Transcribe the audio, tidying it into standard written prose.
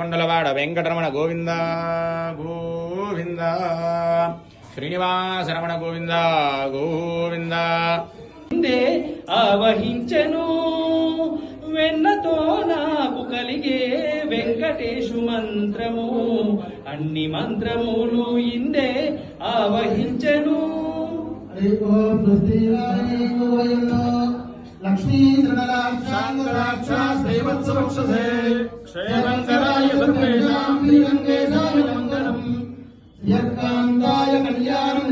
కొండలవాడ వెంకటరమణ గోవింద గోవింద శ్రీనివాస రమణ గోవింద గోవింద ఆవహించెను వెన్నతో నాకు కలిగే వెంకటేశు మంత్రము అన్ని మంత్రములు ఇందే ఆవహించెను. లక్ష్మీ క్షేమంకరాయ కళ్యాణం